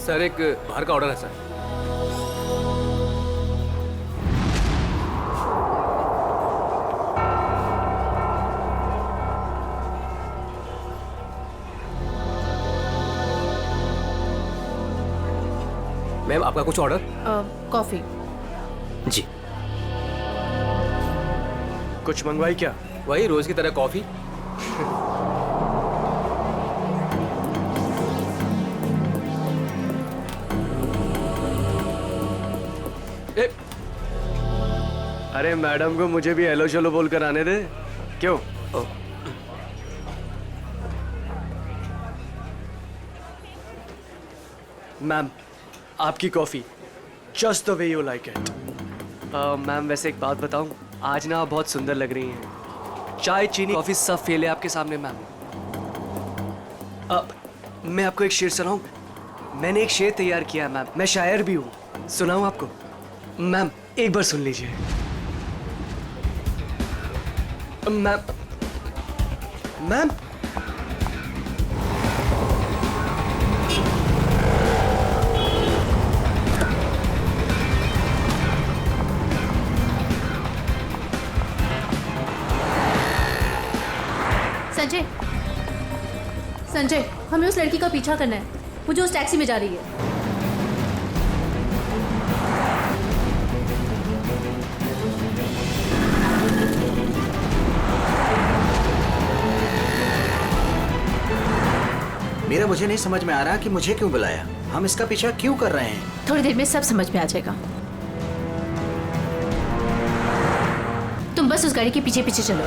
Sir एक बाहर का ऑर्डर है सर। मैम आपका कुछ ऑर्डर? कॉफी। जी। कुछ मंगवाई क्या? वही रोज की तरह कॉफी। अरे मैडम को मुझे भी हेलो चलो बोल कर आने दे। क्यों? मैम आपकी coffee just the way you like it. Ma'am वैसे एक बात बताऊं, आज ना आप बहुत सुंदर लग रही हैं। चाय चीनी कॉफी सब फेल है आपके सामने मैम। अब मैं आपको एक शेर सुनाऊं? मैंने एक शेर तैयार किया है मैम, मैं शायर भी हूं। सुनाऊं आपको? मैम एक बार सुन लीजिए। मैम मैम संजय, संजय, हमें उस लड़की का पीछा करना है। वो जो उस टैक्सी में जा रही है। मेरा मुझे नहीं समझ में आ रहा कि मुझे क्यों बुलाया, हम इसका पीछा क्यों कर रहे हैं। थोड़ी देर में सब समझ में आ जाएगा। तुम बस उस गाड़ी के पीछे पीछे चलो।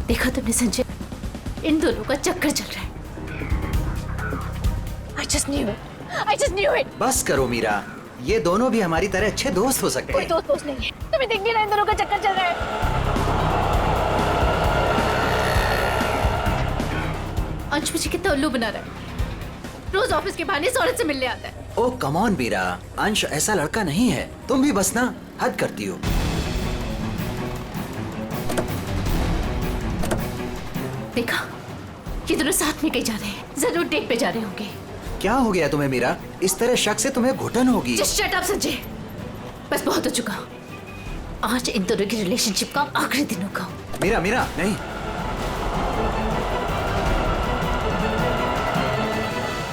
देखा तुमने संजय, इन दोनों का चक्कर चल रहा है। I just knew it. I just knew it. बस करो मीरा, ये दोनों भी हमारी तरह अच्छे दोस्त हो सकते कोई हैं। दोस्त नहीं है, तुम्हें दिख नहीं रहा इन दोनों का चक्कर चल रहा है। अंश मुझे कितना उल्लू बना रहा है। रोज ऑफिस के बहाने इस औरत से मिलने आता है। ओ कम ऑन मीरा, अंश ऐसा लड़का नहीं है, तुम भी बस ना हद करती हो। देखा, ये दोनों साथ में कहीं जा रहे हैं, जरूर डेट पे जा रहे होंगे। क्या हो गया तुम्हें मीरा? इस तरह शक से तुम्हें घुटन होगी। Just shut up संजय, बस बहुत हो चुका। आज इन दोनों की रिलेशनशिप का आखिरी दिन होगा। मीरा मीरा नहीं,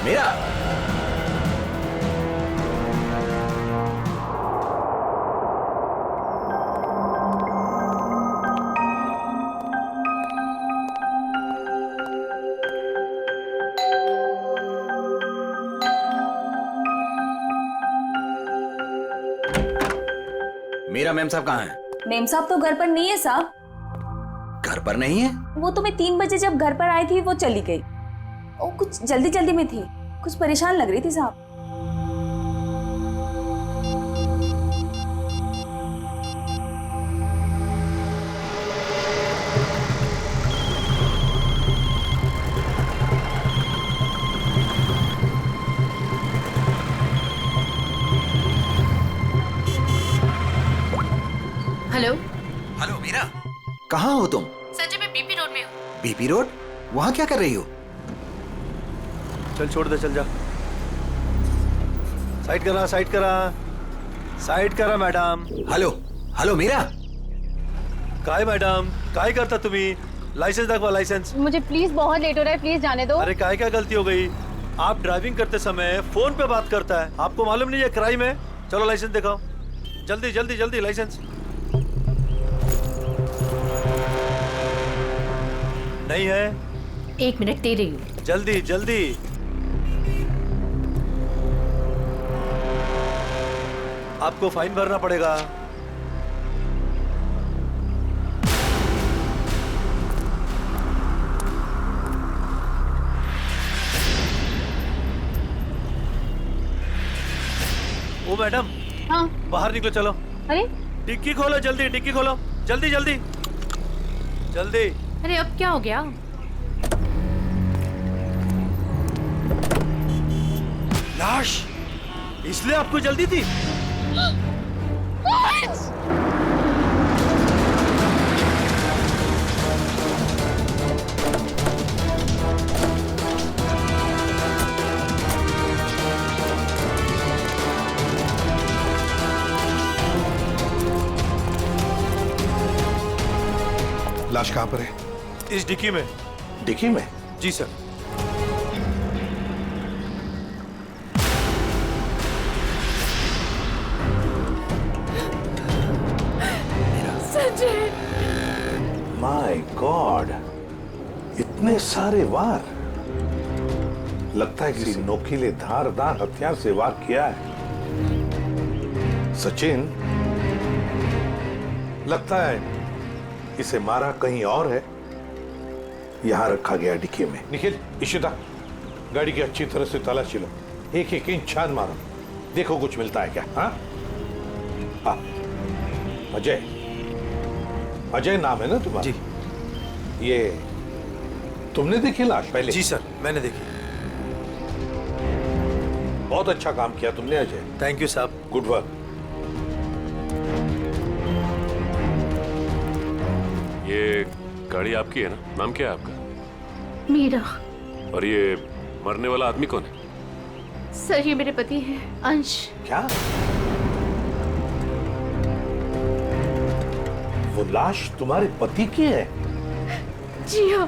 मीरा मीरा मैम साहब कहाँ हैं? मेम साहब तो घर पर नहीं है साहब। घर पर नहीं है? वो तो मैं 3 बजे जब घर पर आई थी वो चली गई। वो कुछ जल्दी जल्दी में थी, कुछ परेशान लग रही थी साहब। हेलो। हेलो मीरा, कहाँ हो तुम? संजय मैं बीपी रोड में हूँ। BP road? वहाँ क्या कर रही हो? चल छोड़ दे, चल जा। साइड करा, साइड करा, साइड करा मैडम। हेलो हेलो मीरा, काय मैडम, काय करता तुम्ही? लाइसेंस दाखवा, लाइसेंस। मुझे प्लीज बहुत लेट हो रहा है, प्लीज जाने दो। अरे काय क्या गलती हो गई? आप ड्राइविंग करते समय फोन पे बात करता है, आपको मालूम नहीं है क्राइम है? चलो लाइसेंस दिखाओ, जल्दी जल्दी जल्दी लाइसेंस। नहीं है? 1 मिनट दे रही हूँ। जल्दी जल्दी। आपको फाइन भरना पड़ेगा। ओ मैडम, हाँ। बाहर निकलो, चलो। अरे डिक्की खोलो, जल्दी डिक्की खोलो, जल्दी जल्दी जल्दी। अरे अब क्या हो गया? लाश, इसलिए आपको जल्दी थी? लाश कहाँ पर है? इस डिक्की में। डिक्की में? जी सर। माय गॉड, इतने सारे वार। लगता है किसी नोकीले धारदार हथियार से वार किया है। सचिन, लगता है इसे मारा कहीं और है, यहां रखा गया डिक्की में। निखिल, इशिता, गाड़ी की अच्छी तरह से तलाशी लो, एक एक इंच छान मारो, देखो कुछ मिलता है क्या। हाँ हाँ, अजय, अजय नाम है ना तुम्हारा? जी। ये तुमने देखी लाश पहले? जी सर, मैंने देखी। बहुत अच्छा काम किया तुमने अजय। थैंक यू साहब। Good work. ये गाड़ी आपकी है ना? नाम क्या है आपका? मीरा। और ये मरने वाला आदमी कौन है? सर ये मेरे पति हैं, अंश। क्या? वो लाश तुम्हारे पति की है? जी हाँ।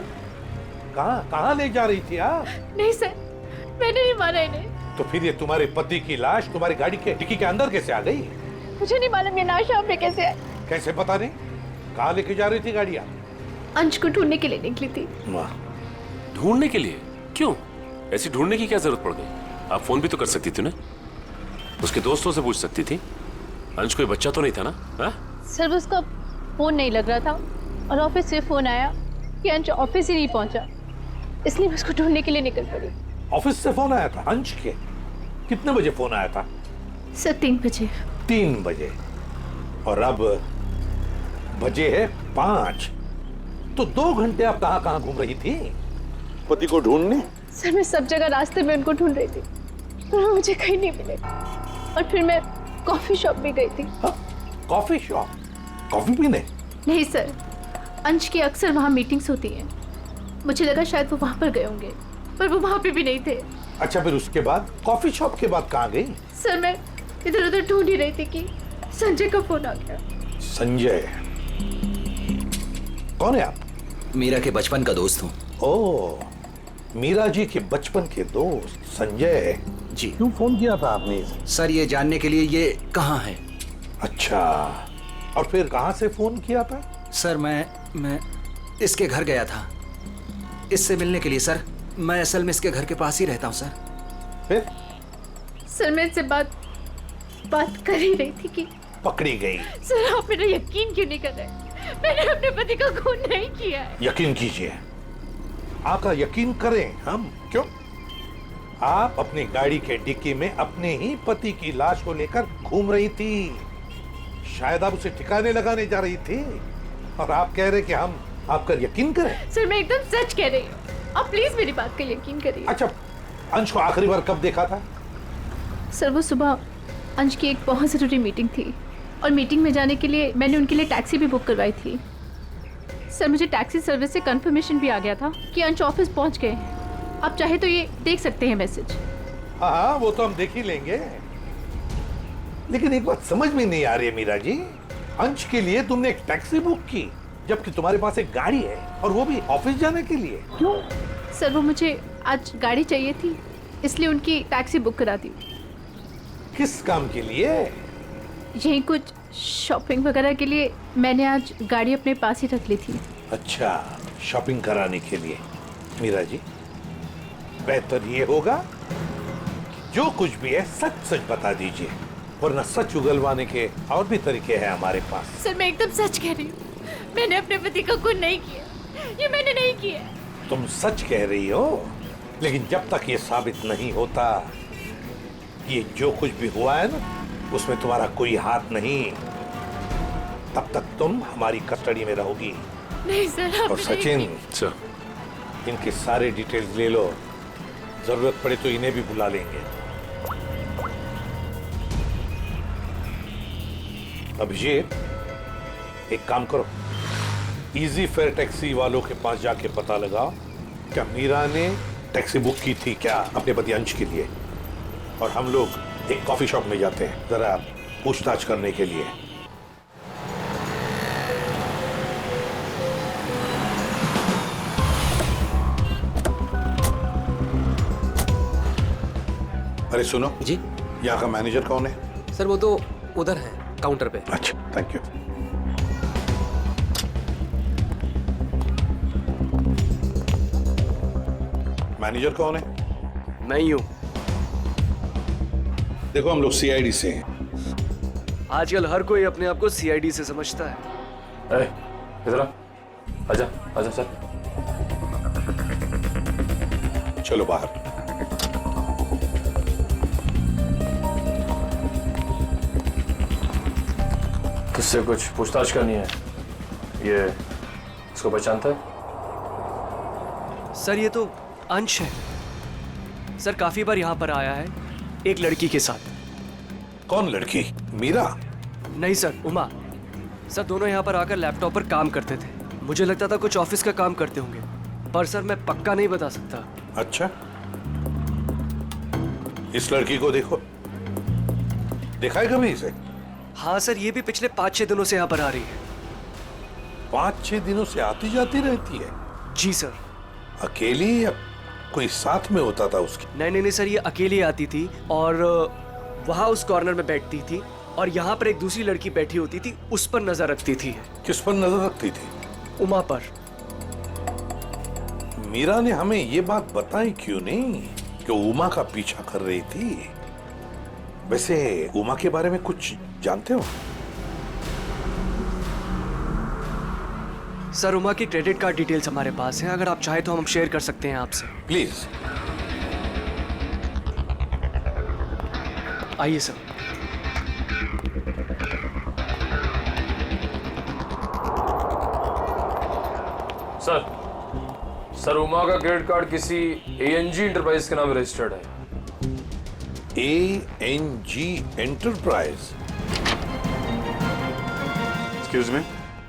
कहाँ कहाँ ले जा रही थी आप? नहीं सर, मैंने नहीं मारा इन्हें। तो फिर ये तुम्हारे पति की लाश तुम्हारी गाड़ी के डिक्की के अंदर कैसे आ गई? मुझे नहीं मालूम ये लाश यहाँ पे कैसे है। कैसे पता नहीं? कहाँ लेके जा रही थी गाड़ी आप? अंश को ढूंढने के लिए निकली थी। वाह, ढूंढने के लिए? क्यों? ऐसी ढूंढने की क्या जरूरत पड़ गई? आप फोन भी तो कर सकती थी ना, उसके दोस्तों से पूछ सकती थी। अंश कोई बच्चा तो नहीं था ना? हा? सर उसका फोन नहीं लग रहा था और ऑफिस से फोन आया कि अंश ऑफिस ही नहीं पहुंचा, इसलिए मैं उसको ढूंढने के लिए निकल पड़ी। ऑफिस से फोन आया था अंश के? कितने बजे फोन आया था? सर 3 बजे। 3 बजे, और अब बजे है 5, तो 2 घंटे आप कहाँ कहाँ घूम रही थी पति को ढूंढने? सर मैं सब जगह रास्ते में उनको ढूंढ रही थी, पर वो मुझे कहीं नहीं मिले। और फिर मैं कॉफी शॉप भी गई थी। हाँ? Coffee shop? कॉफी पीने? नहीं सर, अंश की अक्सर वहाँ मीटिंग्स होती हैं, मुझे लगा शायद वो वहाँ पर गए होंगे, पर वो वहाँ पे भी नहीं थे। अच्छा, फिर उसके बाद कॉफी शॉप के बाद कहाँ गई? सर मैं इधर उधर ढूंढ ही रही थी कि संजय का फोन आ गया। संजय कौन है आप? मीरा के बचपन का दोस्त हूँ। ओ, मीरा जी के बचपन के दोस्त संजय जी। क्यों फोन किया था आपने? सर ये जानने के लिए ये कहाँ है। अच्छा, और फिर कहाँ से फोन किया था? सर मैं इसके घर गया था इससे मिलने के लिए। सर मैं असल में इसके घर के पास ही रहता हूँ सर। फिर? सर मैं इनसे बात कर ही रही थी कि पकड़ी गई। सर आप मेरा यकीन क्यों नहीं कर रहे? मैंने अपने पति का खून नहीं किया है। यकीन कीजिए, आपका यकीन करें हम? क्यों? आप अपनी गाड़ी के डिक्की में अपने ही पति की लाश को लेकर घूम रही थी। शायद आप उसे ठिकाने लगाने जा रही थी, और आप कह रहे कि हम आपका यकीन करें? सर मैं एकदम सच कह रही हूँ, आप प्लीज मेरी बात का यकीन करिए। अच्छा, अंश को आखिरी बार कब देखा था? सर वो सुबह अंश की एक बहुत ज़रूरी मीटिंग थी, और मीटिंग में जाने के लिए मैंने उनके लिए टैक्सी भी बुक करवाई थी। सर मुझे टैक्सी सर्विस से कंफर्मेशन भी आ गया था कि अंश ऑफिस पहुंच गए। आप चाहे तो ये देख सकते हैं मैसेज। हाँ, वो तो हम देख ही लेंगे, लेकिन एक बात समझ में नहीं आ रही है मीरा जी, अंश के लिए तुमने एक टैक्सी बुक की जबकि तुम्हारे पास एक गाड़ी है, और वो भी ऑफिस जाने के लिए। क्यों? सर वो मुझे आज गाड़ी चाहिए थी, इसलिए उनकी टैक्सी बुक करा दी। किस काम के लिए? यही कुछ शॉपिंग वगैरह के लिए मैंने आज गाड़ी अपने पास ही रख ली थी। अच्छा, शॉपिंग कराने के लिए। मीरा जी, बेहतर ये होगा कि जो कुछ भी है सच सच बता दीजिए, वरना सच उगलवाने के और भी तरीके हैं हमारे पास। सर मैं एकदम सच कह रही हूँ, मैंने अपने पति का खून नहीं किया, ये मैंने नहीं किया। तुम सच कह रही हो, लेकिन जब तक ये साबित नहीं होता, ये जो कुछ भी हुआ है ना, उसमें तुम्हारा कोई हाथ नहीं। तब तक तुम हमारी कस्टडी में रहोगी। नहीं सर, आप और सचिन, सर, इनके सारे डिटेल्स ले लो, जरूरत पड़े तो इन्हें भी बुला लेंगे। अभिषेक, एक काम करो, इजी फेयर टैक्सी वालों के पास जाके पता लगाओ क्या मीरा ने टैक्सी बुक की थी क्या अपने पति अंश के लिए। और हम लोग एक कॉफी शॉप में जाते हैं जरा पूछताछ करने के लिए। अरे सुनो जी यहाँ का मैनेजर कौन है? सर, वो तो उधर है काउंटर पे। अच्छा, थैंक यू। मैनेजर कौन है? मैं ही हूँ। देखो, हम लोग सीआईडी से हैं। आजकल हर कोई अपने आप को सीआईडी से समझता है। इधर आ, आजा आजा सर। चलो बाहर। तुझसे कुछ पूछताछ करनी है। ये इसको पहचानता है? सर, ये तो अंश है। सर, काफी बार यहाँ पर आया है एक लड़की के साथ। कौन लड़की? मीरा? नहीं सर, उमा। सर, दोनों यहाँ पर आकर लैपटॉप पर काम करते थे। मुझे लगता था कुछ ऑफिस का काम करते होंगे, पर सर मैं पक्का नहीं बता सकता। अच्छा, इस लड़की को देखो, देखा है कभी इसे? हाँ सर, ये भी पिछले 5-6 दिनों से यहाँ पर आ रही है। 5-6 दिनों से आती जाती रहती है? जी सर। अकेली या कोई साथ में होता था उसके? नहीं सर, ये अकेली आती थी और वहाँ उस कॉर्नर में बैठती थी और यहाँ पर एक दूसरी लड़की बैठी होती थी, उस पर नजर रखती थी। किस पर नजर रखती थी? उमा पर। मीरा ने हमें ये बात बताई क्यों नहीं कि उमा का पीछा कर रही थी? वैसे उमा के बारे में कुछ जानते हो? सर, उमा की क्रेडिट कार्ड डिटेल्स हमारे पास हैं। अगर आप चाहे तो हम शेयर कर सकते हैं आपसे। प्लीज। आइए सर। सर, उमा का क्रेडिट कार्ड किसी ANG इंटरप्राइज के नाम रजिस्टर्ड है। ANG enterprise? एक्सक्यूज मी,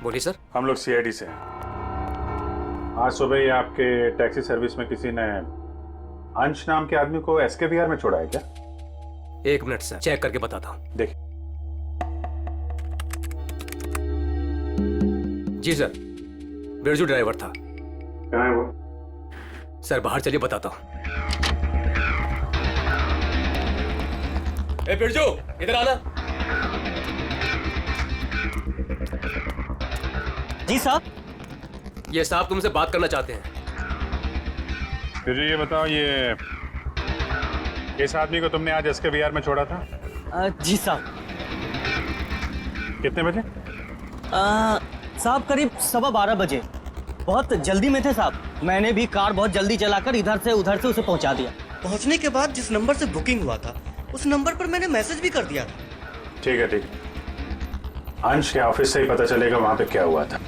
बोलिए सर। हम लोग सीआईडी से हैं। आज सुबह ही आपके टैक्सी सर्विस में किसी ने अंश नाम के आदमी को SK विहार में छोड़ा है क्या? एक मिनट सर, चेक करके बताता हूँ। देखिए। जी सर, बिरजू ड्राइवर था। कहाँ है वो? सर बाहर चलिए, बताता हूँ। ए बिरजू, इधर आना। जी साहब। ये साहब तुमसे बात करना चाहते हैं। फिर ये बताओ, ये इस आदमी को तुमने आज SK विहार में छोड़ा था? जी साहब। कितने बजे? साहब करीब 12:15 बजे। बहुत जल्दी में थे साहब। मैंने भी कार बहुत जल्दी चलाकर इधर से उधर से उसे पहुंचा दिया। पहुंचने के बाद जिस नंबर से बुकिंग हुआ था उस नंबर पर मैंने मैसेज भी कर दिया था। ठीक है, ठीक है। अंश के ऑफिस से ही पता चलेगा वहां पे क्या हुआ था।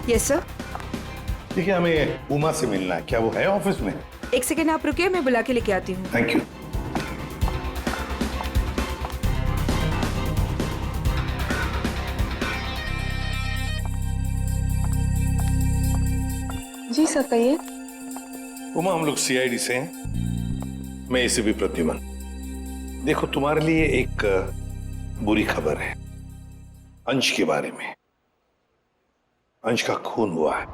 Yes sir. देखिए, हमें उमा से मिलना है। क्या वो है ऑफिस में? एक सेकेंड आप रुकिए, मैं बुला के लेके आती हूँ। Thank you. जी सर, कहिए। उमा, हम लोग सीआईडी से हैं। मैं एसीपी प्रद्युमन। देखो, तुम्हारे लिए एक बुरी खबर है अंश के बारे में। अंश का खून हुआ है।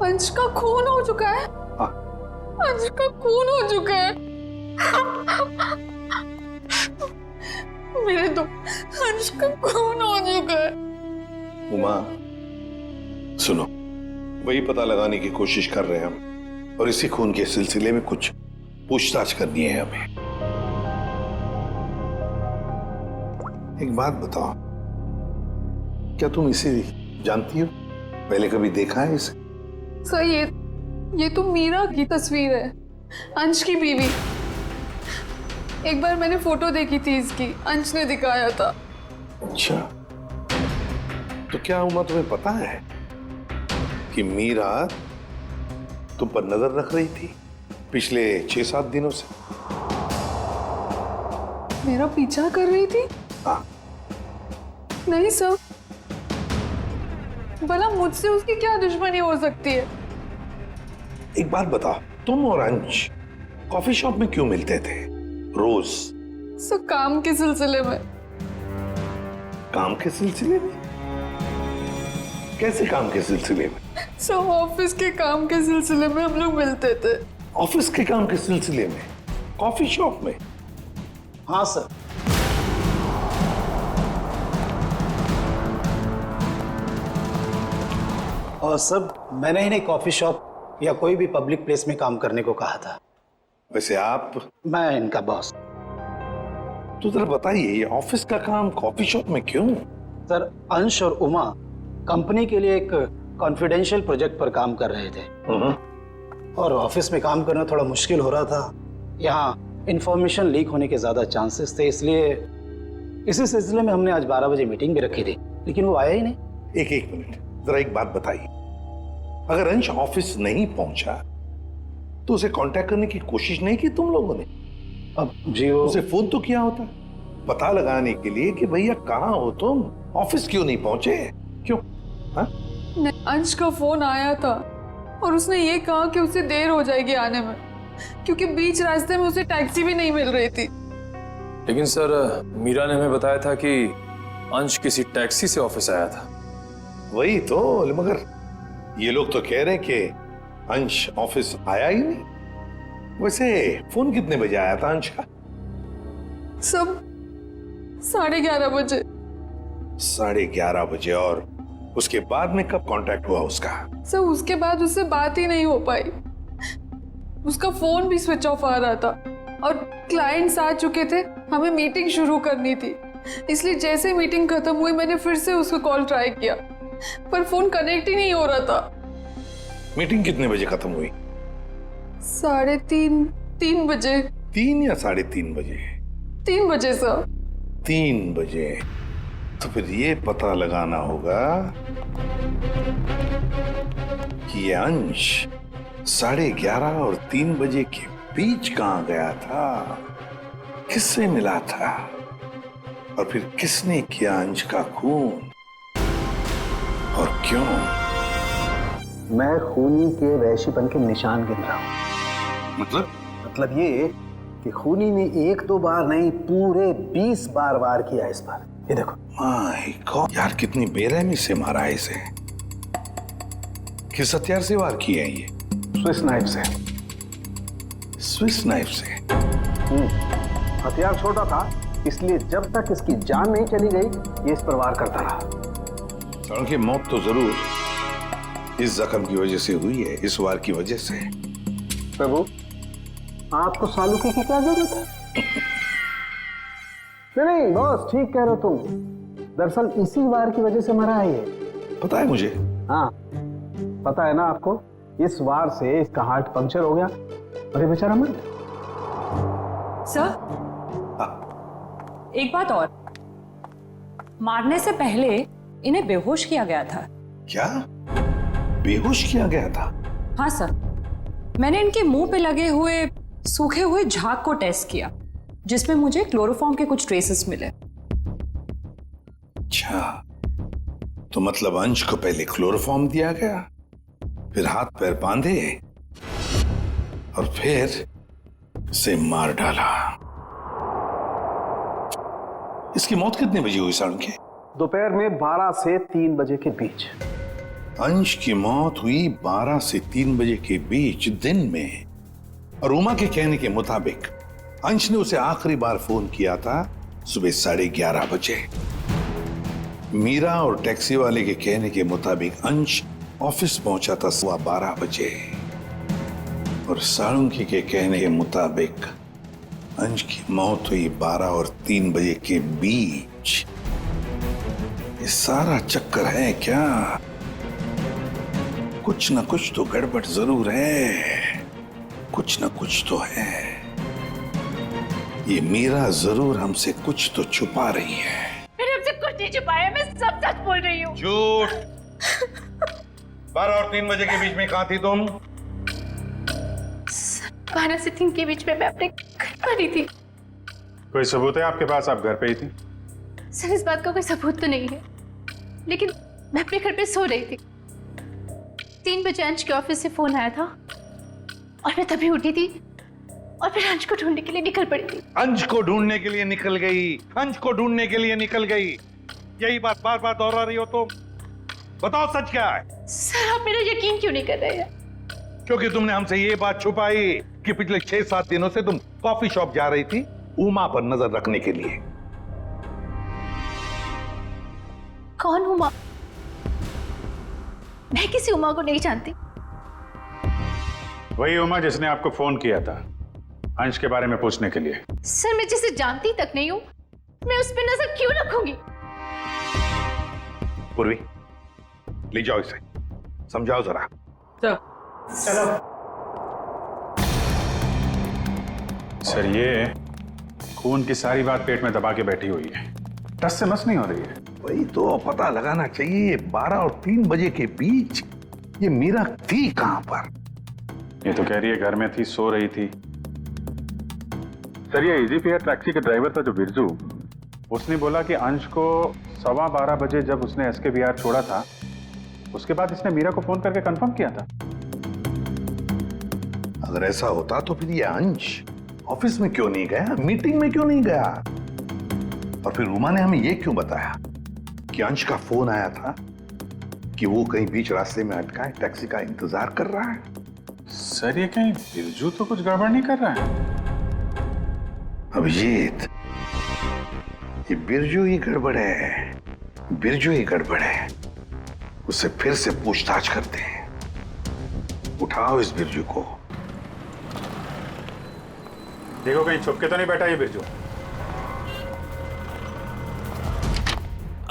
अंश का खून हो चुका है? हाँ। अंश का खून हो चुका है। मेरे तो अंश का खून हो चुका है। उमा, सुनो, वही पता लगाने की कोशिश कर रहे हैं हम, और इसी खून के सिलसिले में कुछ पूछताछ करनी है हमें। एक बात बताओ, क्या तुम इसे जानती हो? पहले कभी देखा है इसे? सर ये तो मीरा की तस्वीर है, अंश की बीवी। एक बार मैंने फोटो देखी थी इसकी, अंश ने दिखाया था। अच्छा, तो क्या उमा तुम्हें पता है कि मीरा तुम पर नजर रख रही थी पिछले 6-7 दिनों से? मेरा पीछा कर रही थी? हाँ। नहीं सर, भला मुझसे उसकी क्या दुश्मनी हो सकती है? एक बात बताओ, तुम और अंश कॉफी शॉप में क्यों मिलते थे रोज? सर काम के सिलसिले में। काम के सिलसिले में? कैसे काम के सिलसिले में? सर ऑफिस के काम के सिलसिले में हम लोग मिलते थे। ऑफिस के काम के सिलसिले में कॉफी शॉप में? हाँ सर। और सब मैंने इन्हें कॉफी शॉप या कोई भी पब्लिक प्लेस में काम करने को कहा था। वैसे आप? मैं इनका बॉस। तो जरा बताइए, ये ऑफिस का काम कॉफी शॉप में क्यों? सर अंश और उमा कंपनी के लिए एक कॉन्फिडेंशियल प्रोजेक्ट पर काम कर रहे थे और ऑफिस में काम करना थोड़ा मुश्किल हो रहा था। यहाँ इंफॉर्मेशन लीक होने के ज्यादा चांसेस थे, इसलिए इसी सिलसिले में हमने आज 12 बजे मीटिंग भी रखी थी, लेकिन वो आया ही नहीं। एक मिनट, जरा एक बात बताइए, अगर अंश ऑफिस नहीं पहुंचा तो उसे कांटेक्ट करने की कोशिश नहीं की तुम लोगों ने? अब जी वो उसे फोन तो किया होता पता लगाने के लिए कि भैया कहाँ हो तुम, ऑफिस क्यों नहीं पहुंचे? क्यों? हाँ? अंश का फोन आया था और उसने ये कहा कि उसे देर हो जाएगी आने में, क्योंकि बीच रास्ते में उसे टैक्सी भी नहीं मिल रही थी। लेकिन सर मीरा ने हमें बताया था कि अंश किसी टैक्सी से ऑफिस आया था। वही तो, मगर ये लोग तो कह रहे हैं कि अंश ऑफिस आया ही नहीं। वैसे फोन कितने बजे आया था अंश का? सब 11:30 बजे। 11:30 बजे। और उसके बाद में कब कांटेक्ट हुआ उसका? सर उसके बाद उससे बात ही नहीं हो पाई, उसका फोन भी स्विच ऑफ आ रहा था और क्लाइंट्स आ चुके थे, हमें मीटिंग शुरू करनी थी, इसलिए जैसे मीटिंग खत्म हुई मैंने फिर से उसको कॉल ट्राई किया पर फोन कनेक्ट ही नहीं हो रहा था। मीटिंग कितने बजे खत्म हुई? 3:30 बजे। 3 या 3:30 बजे? 3 बजे सर। 3 बजे। तो फिर ये पता लगाना होगा कि ये अंश 11:30 और 3 बजे के बीच कहां गया था, किससे मिला था और फिर किसने किया अंश का खून और क्यों? मैं खूनी के वहशीपन के निशान गिन रहा हूं। मतलब ये कि खूनी ने 1-2 बार नहीं, पूरे 20 बार वार किया इस पर। ये देखो। माय गॉड, यार कितनी बेरहमी से मारा है इसे। किस हथियार से वार किया है ये? स्विस नाइफ से। स्विस नाइफ से? हथियार छोटा था, इसलिए जब तक इसकी जान नहीं चली गई ये इस पर वार करता रहा। सालों की मौत तो जरूर इस जख्म की वजह से हुई है, इस वार की वजह से। प्रभु, आपको सालूकी की क्या जरूरत है? नहीं बॉस, ठीक कह रहे हो तुम। दरअसल इसी वार की वजह से मरा है ये। पता है मुझे। हाँ पता है ना आपको, इस वार से इसका हार्ट पंक्चर हो गया और ये बेचारा मर गया। सर, एक बात और, मारने से पहले इन्हें बेहोश किया गया था। क्या बेहोश किया गया था? हाँ सर, मैंने इनके मुंह पे लगे हुए सूखे हुए झाग को टेस्ट किया जिसमें मुझे क्लोरोफॉर्म के कुछ ट्रेसेस मिले। अच्छा, तो मतलब अंश को पहले क्लोरोफॉर्म दिया गया, फिर हाथ पैर बांधे और फिर से मार डाला। इसकी मौत कितने बजे हुई साढ़े के? दोपहर में 12 से 3 बजे के बीच। अंश की मौत हुई 12 से 3 बजे के बीच दिन में, और उमा के कहने के मुताबिक अंश ने उसे आखिरी बार फोन किया था सुबह 11:30 बजे। मीरा और टैक्सी वाले के कहने के मुताबिक अंश ऑफिस पहुंचा था 12:15 बजे, और साळुंकी के कहने के मुताबिक अंश की मौत हुई 12 और 3 बजे के बीच। ये सारा चक्कर है क्या? कुछ न कुछ तो गड़बड़ जरूर है, कुछ न कुछ तो है। ये मीरा जरूर हमसे कुछ तो छुपा रही है। मैंने हमसे कुछ नहीं छुपाया, मैं सब सच बोल रही हूँ। झूठ। 12 और 3 बजे के बीच में कहाँ थी तुम? 12 से 3 के बीच में मैं अपने घर पर ही थी। कोई सबूत है आपके पास, आप घर पे ही थी? सर इस बात का कोई सबूत तो नहीं है, लेकिन मैं अपने घर पे सो रही थी। 3 बजे अंश के ऑफिस से फोन आया था और मैं तभी उठी थी और फिर अंश को ढूंढने के लिए निकल पड़ी थी। अंश को ढूंढने के लिए निकल गई, अंश को ढूंढने के लिए निकल गई, यही बात बार बार दोहरा रही हो तुम। बताओ सच क्या है? सर आप मेरा यकीन क्यों नहीं कर रहे हैं? क्योंकि तुमने हमसे ये बात छुपाई कि पिछले 6-7 दिनों से तुम कॉफी शॉप जा रही थी उमा पर नजर रखने के लिए। कौन उमा? मैं किसी उमा को नहीं जानती। वही उमा जिसने आपको फोन किया था अंश के बारे में पूछने के लिए। सर मैं जिसे जानती तक नहीं हूँ, मैं उस पर नजर क्यों रखूंगी? पूर्वी, ले जाओ इसे, समझाओ जरा। चलो। सर ये खून की सारी बात पेट में दबा के बैठी हुई है, टस से मस नहीं हो रही है। वही तो पता लगाना चाहिए, 12 और 3 बजे के बीच ये मीरा थी कहां पर? ये तो कह रही है घर में थी, सो रही थी। सर ये इजी फेयर टैक्सी के ड्राइवर था जो बिरजू, उसने बोला कि अंश को 12:15 बजे जब उसने एसके विहार छोड़ा था, उसके बाद इसने मीरा को फोन करके कंफर्म किया था। अगर ऐसा होता तो फिर ये अंश ऑफिस में क्यों नहीं गया, मीटिंग में क्यों नहीं गया? और फिर उमा ने हमें ये क्यों बताया कि अंश का फोन आया था कि वो कहीं बीच रास्ते में अटका है, टैक्सी का इंतजार कर रहा है? सर ये कहीं बिरजू तो कुछ गड़बड़ नहीं कर रहा है? अभिजीत, ये बिरजू ही गड़बड़ है, बिरजू ही गड़बड़ है। उससे फिर से पूछताछ करते हैं। उठाओ इस बिरजू को। देखो कहीं छुप के तो नहीं बैठा ये बिरजू।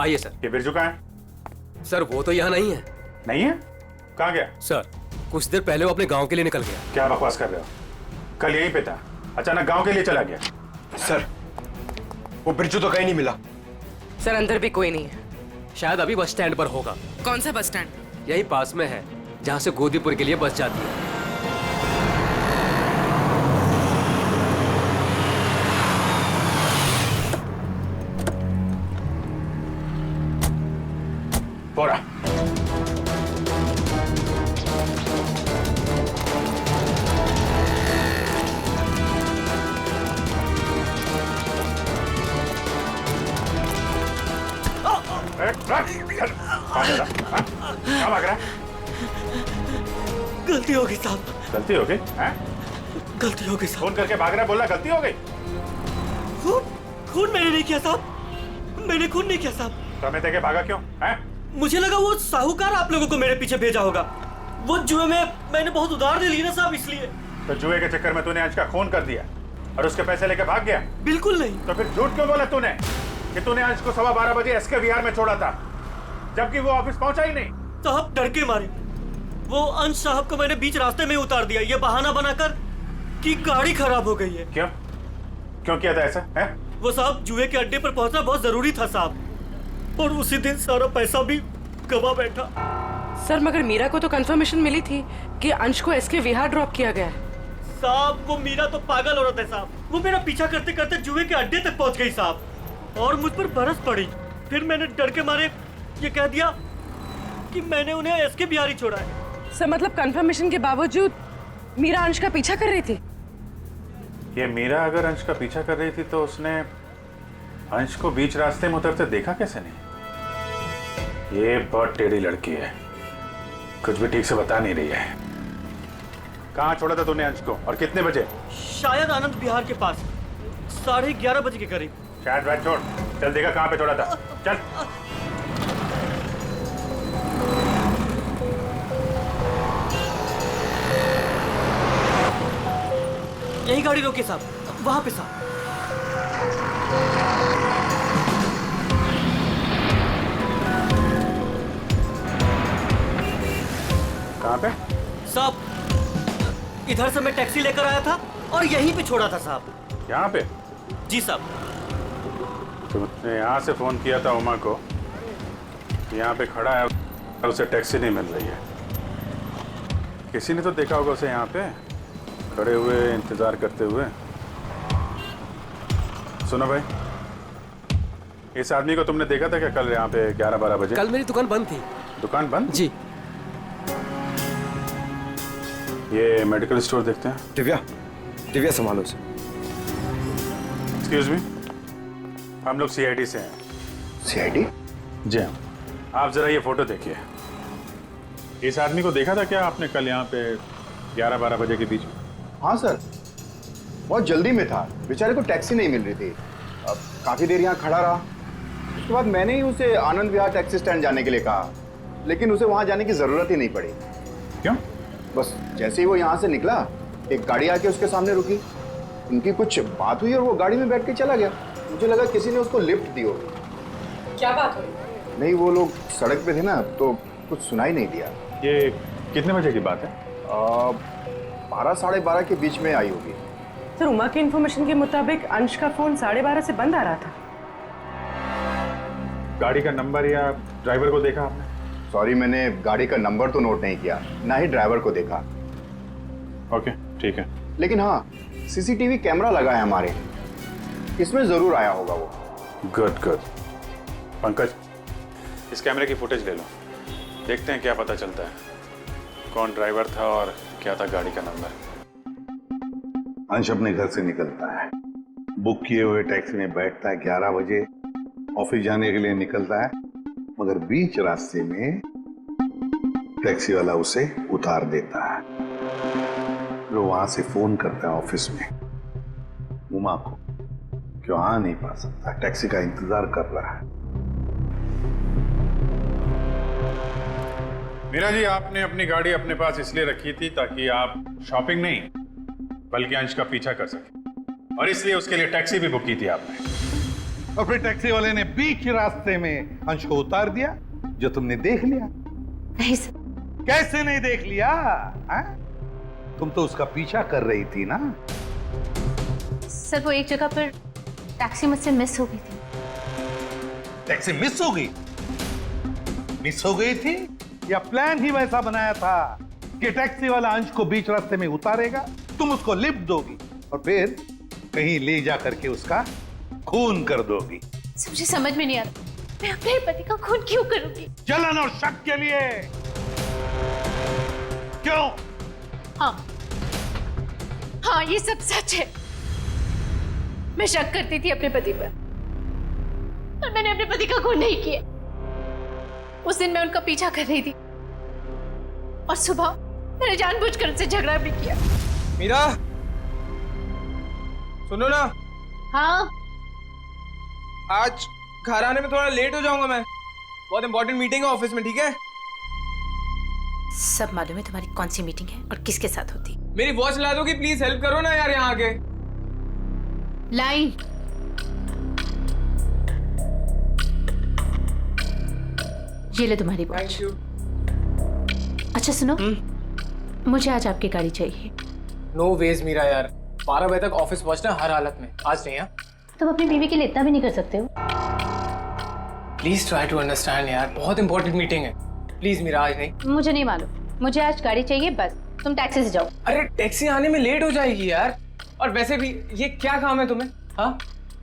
आइए सर। ये बिरजू कहाँ है? सर वो तो यहाँ नहीं है। नहीं है? कहाँ गया? सर कुछ देर पहले वो अपने गांव के लिए निकल गया। क्या बकवास कर रहे हो? कल यहीं पे था, अचानक गांव के लिए चला गया। सर वो बिरजू तो कहीं नहीं मिला। सर अंदर भी कोई नहीं है। शायद अभी बस स्टैंड पर होगा। कौन सा बस स्टैंड? यही पास में है जहाँ से गोदीपुर के लिए बस जाती है। बोरा क्या भाग रहा है? गलती हो गई साहब। गलती हो गई? गलती हो गई साहब। फोन करके भाग रहा है, बोला गलती हो गई। खून मैंने नहीं किया साहब, मैंने खून नहीं किया साहब। तो हमें देखे भागा क्यों है? मुझे लगा वो साहूकार आप लोगों को मेरे पीछे भेजा होगा। वो जुए में मैंने बहुत उधार दे ली ना साहब, इसलिए। तो जुए के चक्कर में तूने अंश का खून कर दिया और उसके पैसे लेके भाग गया? बिल्कुल नहीं। तो फिर झूठ क्यों बोला तूने कि तूने अंश को 12:15 बजे एसके विहार में छोड़ा था, जबकि वो ऑफिस पहुंचा ही नहीं? साहब डर के मारे वो अंश साहब को मैंने बीच रास्ते में उतार दिया, ये बहाना बनाकर कि गाड़ी खराब हो गई है। क्यों क्यों किया था ऐसा है? वो साहब जुए के अड्डे पर पहुंचना बहुत जरूरी था साहब, और उसी दिन सारा पैसा भी गवा बैठा। सर मगर मीरा को तो कंफर्मेशन मिली थी कि अंश को एसके विहार ड्रॉप किया गया है। साहब वो मीरा तो पागल औरत है साहब, वो मेरा पीछा करते करते जुए के अड्डे तक पहुंच गई साहब, और मुझ पर बरस पड़ी। फिर मैंने डर के मारे ये कह दिया कि मैंने उन्हें एसके बिहार ही छोड़ा है। सर मतलब कंफर्मेशन के बावजूद मीरा अंश का पीछा कर रही थी? ये मीरा अगर अंश का पीछा कर रही थी तो उसने अंश को बीच रास्ते में उतरते देखा कैसे नहीं? ये बहुत टेढ़ी लड़की है, कुछ भी ठीक से बता नहीं रही है। कहाँ छोड़ा था तूने अंश को और कितने बजे? शायद आनंद विहार के पास 11:30 बजे के करीब। शायद बात छोड़, चल देखा कहाँ पे छोड़ा था, चल। यही गाड़ी रोके साहब, वहां पे साहब। कहाँ पे? साहब इधर से मैं टैक्सी लेकर आया था और यहीं पे छोड़ा था साहब। यहाँ पे? जी साहब। तुमने यहाँ से फोन किया था उमा को, यहाँ पे खड़ा है और उसे टैक्सी नहीं मिल रही है। किसी ने तो देखा होगा उसे यहाँ पे खड़े हुए इंतजार करते हुए। सुनो भाई, इस आदमी को तुमने देखा था क्या कल यहाँ पे 11-12 बजे? कल मेरी दुकान बंद थी। दुकान बंद? जी। ये मेडिकल स्टोर देखते हैं। दिव्या संभालो उसे। एक्सक्यूज मी, हम लोग सीआईडी से हैं। सीआईडी? जी हाँ। आप जरा ये फोटो देखिए। इस आदमी को देखा था क्या आपने कल यहाँ पे 11-12 बजे के बीच में? हाँ सर, बहुत जल्दी में था, बेचारे को टैक्सी नहीं मिल रही थी। अब काफी देर यहाँ खड़ा रहा। उसके बाद मैंने ही उसे आनंद विहार टैक्सी स्टैंड जाने के लिए कहा, लेकिन उसे वहां जाने की जरूरत ही नहीं पड़ी। क्यों? बस जैसे ही वो यहाँ से निकला, एक गाड़ी आके उसके सामने रुकी। उनकी कुछ बात हुई और वो गाड़ी में बैठ के चला गया। मुझे लगा किसी ने उसको लिफ्ट दी होगी। क्या बात हुई? नहीं, वो लोग सड़क पे थे ना, तो कुछ सुनाई नहीं दिया। ये कितने बजे की बात है? 12-12:30 के बीच में आई होगी। सर, उमा की इन्फॉर्मेशन के मुताबिक अंश का फोन 12:30 से बंद आ रहा था। गाड़ी का नंबर या ड्राइवर को देखा आपने? सॉरी, मैंने गाड़ी का नंबर तो नोट नहीं किया, ना ही ड्राइवर को देखा। ओके, ठीक है। लेकिन हाँ, सीसीटीवी कैमरा लगा है हमारे, इसमें जरूर आया होगा वो। Good good. पंकज, इस कैमरे की फुटेज ले लो, देखते हैं क्या पता चलता है। कौन ड्राइवर था और क्या था गाड़ी का नंबर। अंश अपने घर से निकलता है, बुक किए हुए टैक्सी में बैठता है, 11 बजे ऑफिस जाने के लिए निकलता है, मगर बीच रास्ते में टैक्सी वाला उसे उतार देता है। वो वहां से फोन करता है ऑफिस में उमा को, क्यों आ नहीं पा सकता, टैक्सी का इंतजार कर रहा है। मीरा जी, आपने अपनी गाड़ी अपने पास इसलिए रखी थी ताकि आप शॉपिंग नहीं बल्कि अंश का पीछा कर सके, और इसलिए उसके लिए टैक्सी भी बुक की थी आपने। और फिर टैक्सी वाले ने बीच रास्ते में अंश को उतार दिया, जो तुमने देख लिया। नहीं सर। कैसे नहीं देख लिया? तुम तो उसका पीछा कर रही थी ना। सर, वो एक जगह पर टैक्सी मुझसे मिस हो गई थी। टैक्सी मिस हो गई? मिस हो गई थी या प्लान ही वैसा बनाया था कि टैक्सी वाला अंश को बीच रास्ते में उतारेगा, तुम उसको लिफ्ट दोगी और फिर कहीं ले जा करके उसका खून कर दोगी? मुझे समझ में नहीं आ रहा, मैं अपने पति का खून क्यों करूंगी? जलन और शक के लिए। क्यों? हाँ, ये सब सच है। मैं शक करती थी अपने पति पर, पर मैंने अपने पति का खून नहीं किया। उस दिन मैं उनका पीछा कर रही थी और सुबह मैंने जानबूझकर उनसे झगड़ा भी किया। मीरा, सुनो ना। हाँ? आज घर आने में थोड़ा लेट हो जाऊंगा मैं, बहुत इंपॉर्टेंट मीटिंग है ऑफिस में, ठीक है? सब मालूम है तुम्हारी कौन सी मीटिंग है और किसके साथ होती। मेरी वॉच ला दोगी प्लीज? हेल्प करो ना यार यहाँ आके। लाई। ये ले तुम्हारी वॉच। अच्छा सुनो, मुझे आज आपकी गाड़ी चाहिए। नो वेज मीरा यार, 12 बजे तक ऑफिस पहुंचना हर हालत में, आज नहीं। हाँ, तुम अपनी बीवी के लिए इतना भी नहीं कर सकते हो? प्लीज ट्राई टू अंडरस्टैंड यार, बहुत इंपॉर्टेंट मीटिंग है। प्लीज मीरा, आज नहीं। मुझे नहीं मालूम, मुझे आज गाड़ी चाहिए बस। तुम टैक्सी से जाओ। अरे टैक्सी आने में लेट हो जाएगी यार, और वैसे भी ये क्या काम है तुम्हें? हाँ,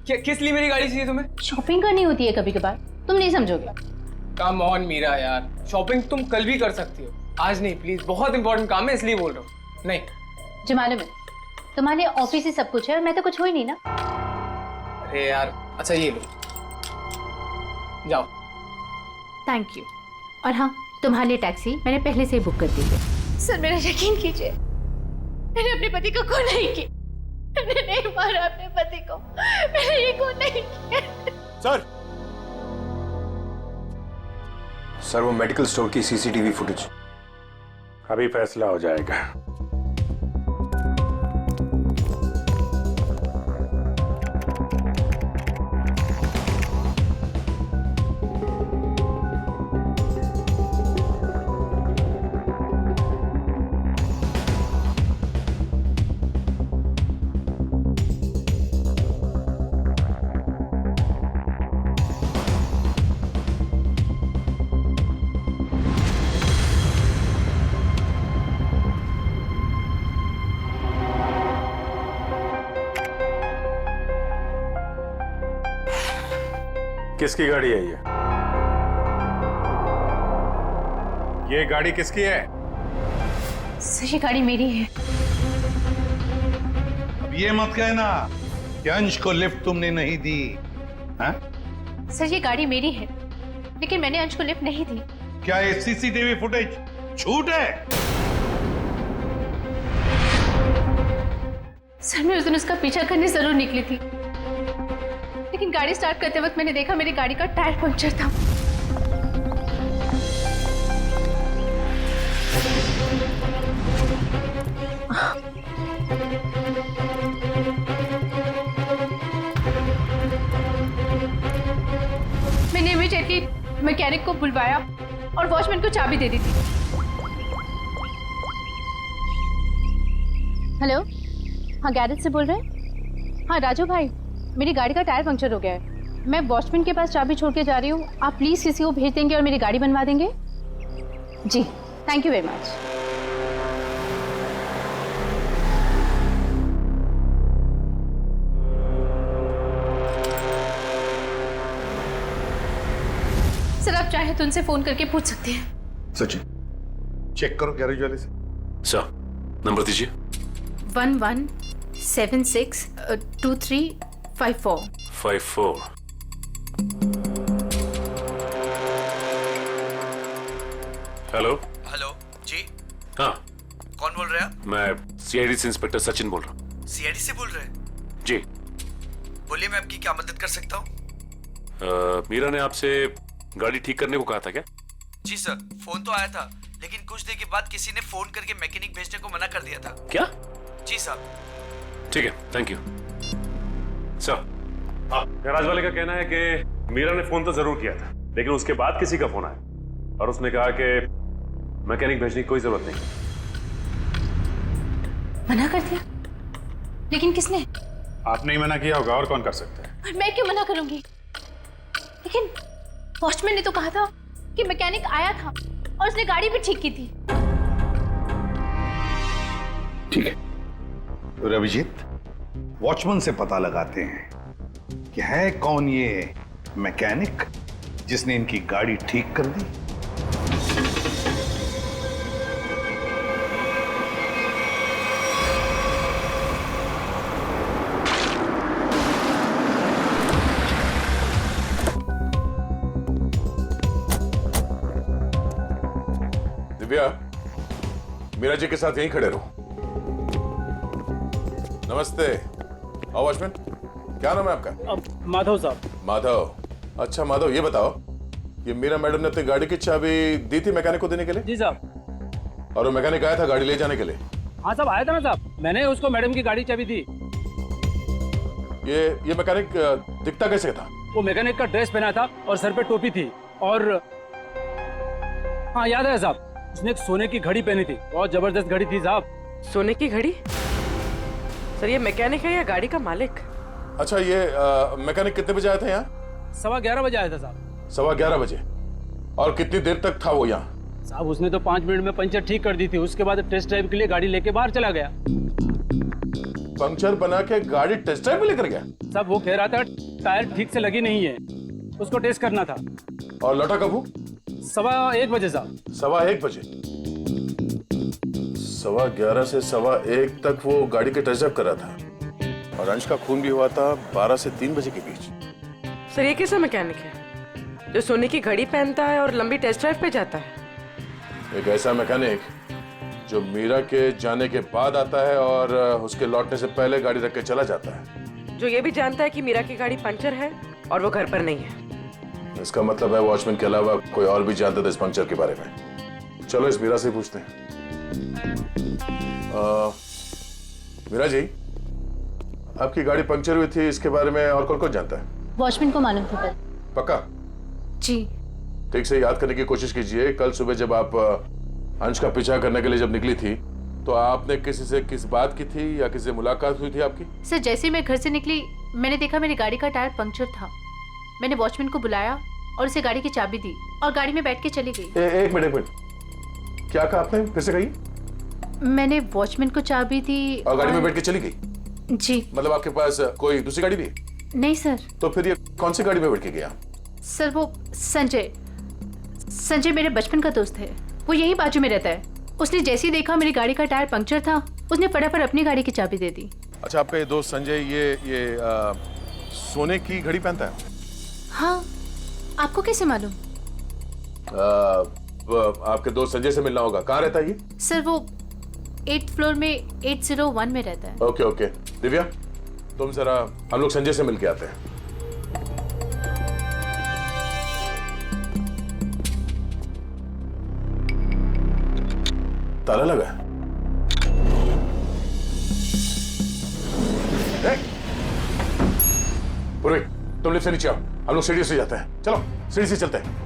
किस लिए मेरी गाड़ी चाहिए तुम्हें? शॉपिंग करनी होती है कभी कभार, तुम नहीं समझोगे। कम ऑन मीरा यार, शॉपिंग तुम कल भी कर सकती हो, आज नहीं प्लीज, बहुत इंपॉर्टेंट काम है इसलिए बोल रहा हूँ। नहीं जो मालूम है, तुम्हारे लिए ऑफिस ही सब कुछ है और मैं तो कुछ हो ही नहीं ना। अरे यार, अच्छा ये लो, जाओ। Thank you. और हाँ, तुम्हारे लिए टैक्सी मैंने पहले से ही बुक कर दी है। सर, मेरा यकीन कीजिए, मैंने अपने पति को खून नहीं किया। मैंने नहीं मारा अपने पति को, मैंने ये खून नहीं किया। सर, वो मेडिकल स्टोर की सीसीटीवी फुटेज। अभी फैसला हो जाएगा। किसकी गाड़ी है ये गाड़ी किसकी है? सर ये गाड़ी मेरी है। अब ये मत कहना कि अंश को लिफ्ट तुमने नहीं दी। हाँ? सर ये गाड़ी मेरी है, लेकिन मैंने अंश को लिफ्ट नहीं दी। क्या ये सीसीटीवी फुटेज झूठ है? सर मैं उस दिन उसका पीछा करने जरूर निकली थी, लेकिन गाड़ी स्टार्ट करते वक्त मैंने देखा मेरी गाड़ी का टायर पंक्चर था। मैंने इमीडिएटली मैकेनिक को बुलवाया और वॉचमैन को चाबी दे दी थी। हेलो, हाँ गैरेज से बोल रहे हैं? हाँ राजू भाई, मेरी गाड़ी का टायर पंक्चर हो गया है। मैं वॉचमैन के पास चाबी छोड़ के जा रही हूँ, आप प्लीज़ किसी को भेज देंगे और मेरी गाड़ी बनवा देंगे? जी, thank you very much. Sir आप चाहे तो उनसे फोन करके पूछ सकते हैं। सचिन, चेक करो गैरेज वाले से। सर, नंबर दीजिए। 11762354। 54। हेलो। हेलो जी। हाँ, कौन बोल रहे हैं आप? मैं सीआईडी से इंस्पेक्टर सचिन बोल रहा हूँ। सीआईडी से बोल रहे हैं? जी। बोलिए, मैं आपकी क्या मदद कर सकता हूँ? मीरा ने आपसे गाड़ी ठीक करने को कहा था क्या? जी सर, फोन तो आया था, लेकिन कुछ देर के बाद किसी ने फोन करके मैकेनिक भेजने को मना कर दिया था। क्या? जी साहब। ठीक है, थैंक यू। सर, गैराज वाले का कहना है कि मीरा ने फोन तो जरूर किया था, लेकिन उसके बाद किसी का फोन आया और उसने कहा कि मैकेनिक भेजने की कोई जरूरत नहीं। मना कर दिया? लेकिन किसने? आपने ही मना किया होगा, और कौन कर सकता है? और मैं क्यों मना करूंगी? लेकिन वॉचमैन ने तो कहा था कि मैकेनिक आया था और उसने गाड़ी भी ठीक की थी। ठीक है, तो अभिजीत, वॉचमैन से पता लगाते हैं कि है कौन ये मैकेनिक जिसने इनकी गाड़ी ठीक कर दी। दिव्या, मीरा जी के साथ यहीं खड़े रहो। नमस्ते। आओ वॉचमैन, क्या नाम है आपका? माधव साहब। माधव, अच्छा माधव, ये बताओ, ये मीरा मैडम ने अपनी गाड़ी की चाबी दी थी मैकेनिक को देने के लिए? जी साहब। और वो मैकेनिक आया था गाड़ी ले जाने के लिए? हाँ साहब, आया था ना साहब, मैंने उसको मैडम की गाड़ी चाबी दी। ये मैकेनिक दिखता कैसे था? वो मैकेनिक का ड्रेस पहना था और सर पे टोपी थी, और हाँ याद है साहब, उसने एक सोने की घड़ी पहनी थी, बहुत जबरदस्त घड़ी थी साहब। सोने की घड़ी? सर ये मैकेनिक है या गाड़ी का मालिक? अच्छा, ये मैकेनिक कितने बजे आया था यहाँ? 11:15 बजे आया था साहब। 11:15 बजे? और कितनी देर तक था वो यहाँ? साहब उसने तो 5 मिनट में पंचर ठीक कर दी थी, उसके बाद टेस्ट ड्राइव के लिए गाड़ी लेके बाहर चला गया। पंक्चर बना के गाड़ी टेस्ट ड्राइव में लेकर गया? साहब वो कह रहा था टायर ठीक से लगी नहीं है, उसको टेस्ट करना था। और लौटा कब वो? 1:15 बजे साहब। 1:15 बजे? 11:15 से 1:15 तक वो गाड़ी के टेस्ट ड्राइव कर रहा था, और अंश का खून भी हुआ था 12 से 3 बजे के बीच। सर ये कैसा मैकेनिक है जो सोने की घड़ी पहनता है और लंबी टेस्ट ड्राइव पे जाता है? एक ऐसा मैकेनिक जो मीरा के जाने के बाद आता है और उसके लौटने से पहले गाड़ी रख के चला जाता है, जो ये भी जानता है कि मीरा की गाड़ी पंचर है और वो घर पर नहीं है। इसका मतलब है वॉचमैन के अलावा कोई और भी जानता था इस पंक्चर के बारे में। चलो इस मीरा से पूछते हैं। मीरा जी, आपकी गाड़ी पंक्चर हुई थी, इसके बारे में और कौन जानता है? वॉचमैन को मालूम था। पक्का? जी। ठीक से याद करने की कोशिश कीजिए, कल सुबह जब आप अंश का पीछा करने के लिए जब निकली थी, तो आपने किसी से किस बात की थी या किसी से मुलाकात हुई थी आपकी? सर जैसे ही मैं घर से निकली, मैंने देखा मेरी गाड़ी का टायर पंक्चर था। मैंने वॉचमैन को बुलाया और उसे गाड़ी की चाबी दी और गाड़ी में बैठ के चली गई। एक मिनट, क्या कहा आपने? फिर से कहिए। मैंने वॉचमैन को चाबी दी और गाड़ी में बैठ के चली गई? जी। मतलब आपके पास कोई दूसरी गाड़ी भी है? नहीं सर। तो फिर ये कौन सी गाड़ी में बैठ के गया? सर वो संजय संजय मेरे बचपन का दोस्त है। वो यहीं बाजू में रहता है। उसने जैसे ही देखा मेरी गाड़ी का टायर पंक्चर था, उसने फटाफट अपनी गाड़ी की चाबी दे दी। अच्छा, आपका ये दोस्त संजय ये सोने की घड़ी पहनता है? हाँ, आपको कैसे मालूम? आपके दोस्त संजय से मिलना होगा। कहाँ रहता है ये? सर वो 8th फ्लोर में 801 में रहता है। Okay okay. दिव्या, तुम जरा हम लोग संजय से मिल के आते हैं। ताला लगा है। पूर्वी, तुम लिफ्ट से नीचे आओ, हम लोग सीढ़ी से जाते हैं। चलो सीढ़ी से चलते हैं।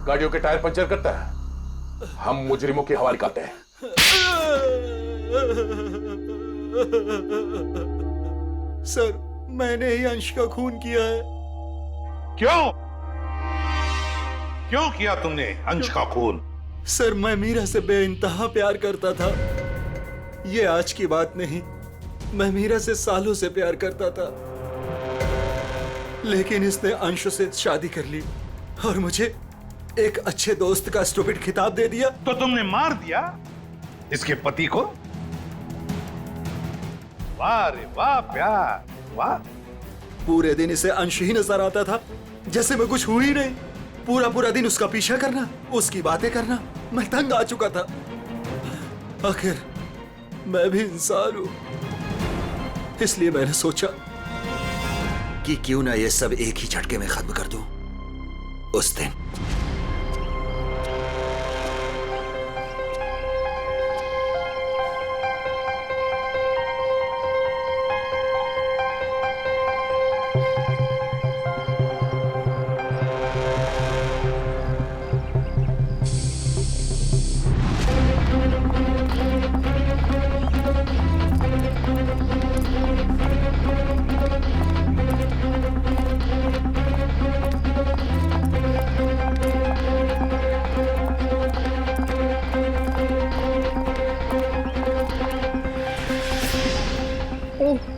गाड़ियों के टायर पंचर करता है, हम मुजरिमों के हवाले करते हैं। सर, मैंने ही अंश का खून किया है। क्यों क्यों किया तुमने अंश का खून? सर, मैं मीरा से बेइंतहा प्यार करता था। ये आज की बात नहीं, मैं मीरा से सालों से प्यार करता था, लेकिन इसने अंश से शादी कर ली और मुझे एक अच्छे दोस्त का स्टूपिड खिताब दे दिया। तो तुमने मार दिया इसके पति को? वाह रे वाह, प्यार वाह। पूरे दिन इसे अंश ही नजर आता था, जैसे मैं कुछ हुई नहीं। पूरा पूरा दिन उसका पीछा करना, उसकी बातें करना, मैं तंग आ चुका था। आखिर मैं भी इंसान हूं, इसलिए मैंने सोचा कि क्यों ना ये सब एक ही झटके में खत्म कर दूं। उस दिन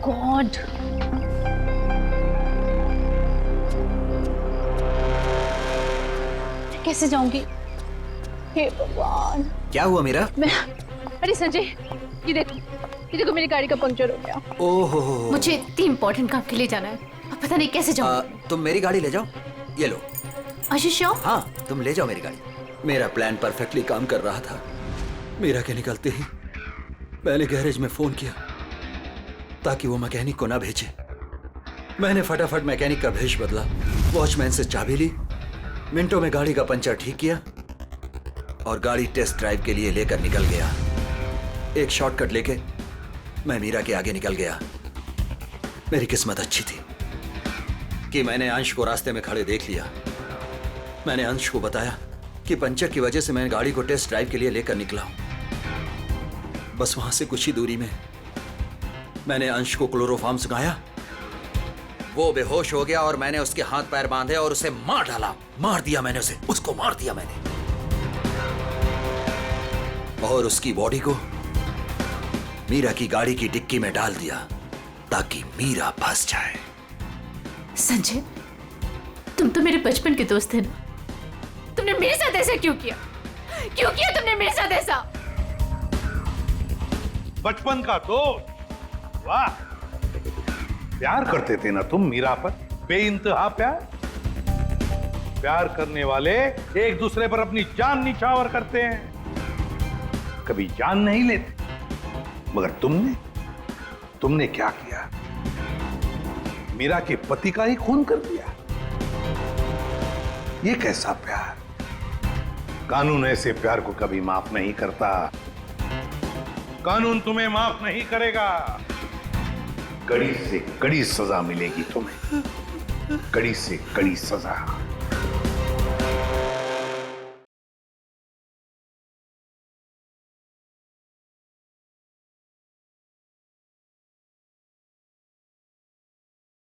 गॉड, कैसे जाऊंगी? हे भगवान, क्या हुआ मीरा? अरे संजय, ये देखो मेरी गाड़ी का पंक्चर हो गया। ओहो, मुझे इतनी इंपॉर्टेंट काम के लिए जाना है, अब पता नहीं कैसे जाऊंगी। तुम मेरी गाड़ी ले जाओ, ये लो। आशीष, हाँ, तुम ले जाओ मेरी गाड़ी। मेरा प्लान परफेक्टली काम कर रहा था। मीरा के निकलते ही मैंने गैरेज में फोन किया ताकि वो मैकेनिक को ना भेजे। मैंने फटाफट मैकेनिक का भेष बदला, वॉचमैन से चाबी ली, मिनटों में गाड़ी का पंचर ठीक किया और गाड़ी टेस्ट ड्राइव के लिए लेकर निकल गया। एक शॉर्टकट लेके मैं मीरा के आगे निकल गया। मेरी किस्मत अच्छी थी कि मैंने अंश को रास्ते में खड़े देख लिया। मैंने अंश को बताया कि पंचर की वजह से मैं गाड़ी को टेस्ट ड्राइव के लिए लेकर निकला हूं। बस वहां से कुछ ही दूरी में मैंने अंश को क्लोरोफॉर्म सुनाया। वो बेहोश हो गया और मैंने उसके हाथ पैर बांधे और उसे मार डाला। मार दिया मैंने उसे, उसको मार दिया मैंने, और उसकी बॉडी को मीरा की गाड़ी की डिक्की में डाल दिया ताकि मीरा फंस जाए। संजय, तुम तो मेरे बचपन के दोस्त थे ना, तुमने मेरे साथ ऐसा क्यों किया? क्यों किया तुमने मेरे साथ ऐसा? बचपन का दोस्त, वाह। प्यार करते थे ना तुम मीरा पर, बेइंतहा प्यार। प्यार करने वाले एक दूसरे पर अपनी जान निछावर करते हैं, कभी जान नहीं लेते। मगर तुमने क्या किया? मीरा के पति का ही खून कर दिया। ये कैसा प्यार? कानून ऐसे प्यार को कभी माफ नहीं करता। कानून तुम्हें माफ नहीं करेगा। कड़ी से कड़ी सजा मिलेगी तुम्हें, कड़ी से कड़ी सजा।